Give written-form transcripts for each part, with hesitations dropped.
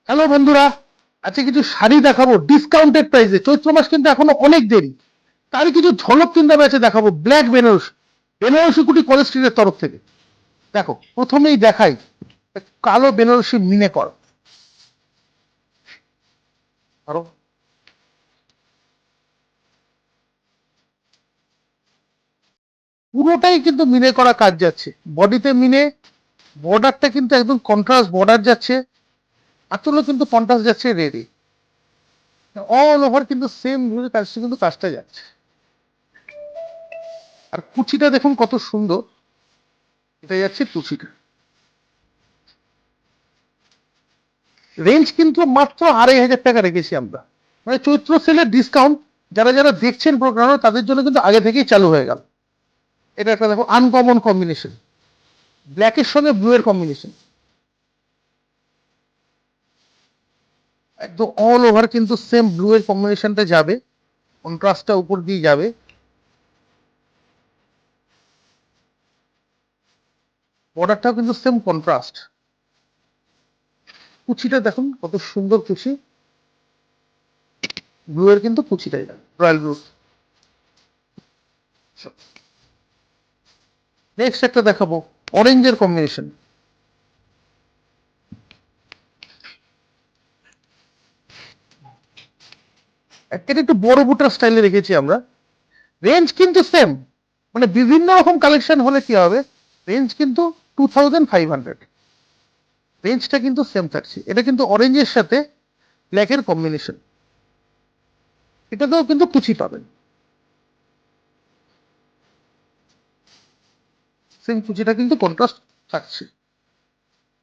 Hello বন্ধুরা, আজকে কিছু শাড়ি দেখাবো ডিসকাউন্টেড প্রাইসে। চৈত্র মাস কিন্তু এখনো অনেক দেরি, তার কিছু ঝলক কিন্তু আমি আজকে দেখাবো। ব্ল্যাক বেনারসি, বেনারসি কুটি কলেজ স্ট্রিটের তরফ থেকে। দেখো, প্রথমেই দেখাই কালো বেনারসি মিনে কর। আরো পুরোটাই কিন্তু মিনে করা কাজ যাচ্ছে, বডিতে মিনে। বর্ডারটা কিন্তু একদম কন্ট্রাস্ট বর্ডার যাচ্ছে, আঁচলও কিন্তু কন্ট্রাস্ট যাচ্ছে রেডি। অল ওভার কিন্তু সেম কাজটা কিন্তু কাজটা যাচ্ছে। আর কুচিটা দেখুন কত সুন্দর, এটা যাচ্ছে কুচিটা। রেঞ্জ কিন্তু মাত্র 2500 টাকা রেখেছি আমরা, মানে চৈত্র সেলের ডিসকাউন্ট। যারা যারা দেখছেন প্রোগ্রাম তাদের জন্য কিন্তু আগে থেকেই চালু হয়ে গেল। এটা একটা দেখো আনকমন কম্বিনেশন, ব্ল্যাকের সঙ্গে ব্লু এর কম্বিনেশন। একদম অল ওভার কিন্তু সেম ব্লু এর কম্বিনেশনটা যাবে, কন্ট্রাস্টটা উপর দিয়ে যাবে। বর্ডারটাও কিন্তু সেম কন্ট্রাস্ট। কুচিটা দেখুন কত সুন্দর কুচি, ব্লু এর কিন্তু কুচিটাই রয়্যাল ব্লু। নেক্সট একটা দেখাবো অরেঞ্জের কম্বিনেশন। একটা একটু বড় বুটার স্টাইলে রেখেছি আমরা। রেঞ্জ কিন্তু সেম, মানে বিভিন্ন রকম কালেকশন হলে কি হবে, রেঞ্জ কিন্তু 2500। রেঞ্জটা কিন্তু সেম থাকছে। এটা কিন্তু অরেঞ্জের সাথে ব্ল্যাকের কম্বিনেশন, এটাতেও কিন্তু কুচি পাবেন, সেম কুচিটা কিন্তু কন্ট্রাস্ট থাকছে।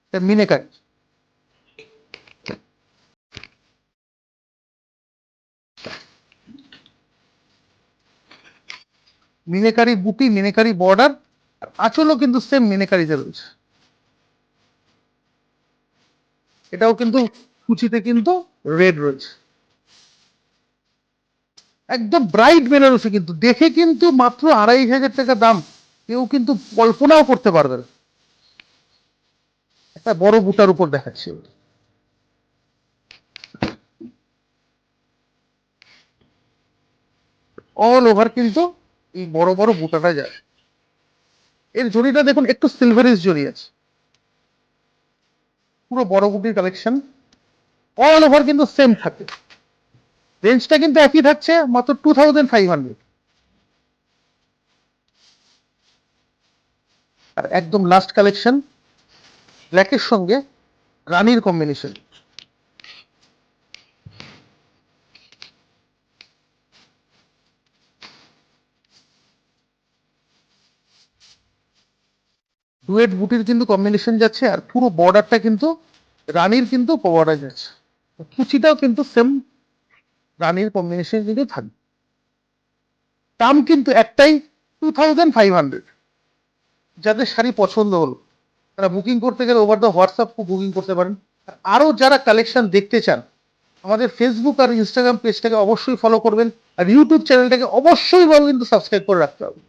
এটা মিনেকারি, মিনেকারি বুটি, মিনেকারি বর্ডার, আর আঁচলও কিন্তু সেম মিনেকারিতে রয়েছে। এটাও কিন্তু কুচিতে কিন্তু রেড রয়েছে। একদম ব্রাইট বেনারসি, কিন্তু দেখে কিন্তু মাত্র 2500 টাকা দাম, কেউ কিন্তু কল্পনাও করতে পারবে না। একটা বড় বুটার উপর দেখাচ্ছি। অল ওভার কিন্তু এই বড় বড় বুটাটা যায়। এর জড়িটা দেখুন একটু সিলভারিশ জড়ি আছে, পুরো বড় বুটির কালেকশন। অল ওভার কিন্তু সেম থাকে, রেঞ্জটা কিন্তু একই থাকছে, মাত্র 2500। আর একদম লাস্ট কালেকশন, ব্ল্যাকের সঙ্গে রানীর কম্বিনেশন। ডুয়েট বুটির কিন্তু কম্বিনেশন যাচ্ছে, আর পুরো বর্ডারটা কিন্তু রানীর কিন্তু বর্ডার যাচ্ছে। কুচিটাও কিন্তু সেম রানীর কম্বিনেশন কিন্তু থাকবে। দাম কিন্তু একটাই, 2500। যাদের শাড়ি পছন্দ হলো তারা বুকিং করতে গেলে ওভার দ্য হোয়াটসঅ্যাপ বুকিং করতে পারেন। আরও যারা কালেকশন দেখতে চান, আমাদের ফেসবুক আর ইনস্টাগ্রাম পেজটাকে অবশ্যই ফলো করবেন, আর ইউটিউব চ্যানেলটাকে অবশ্যই কিন্তু সাবস্ক্রাইব করে রাখতে হবে।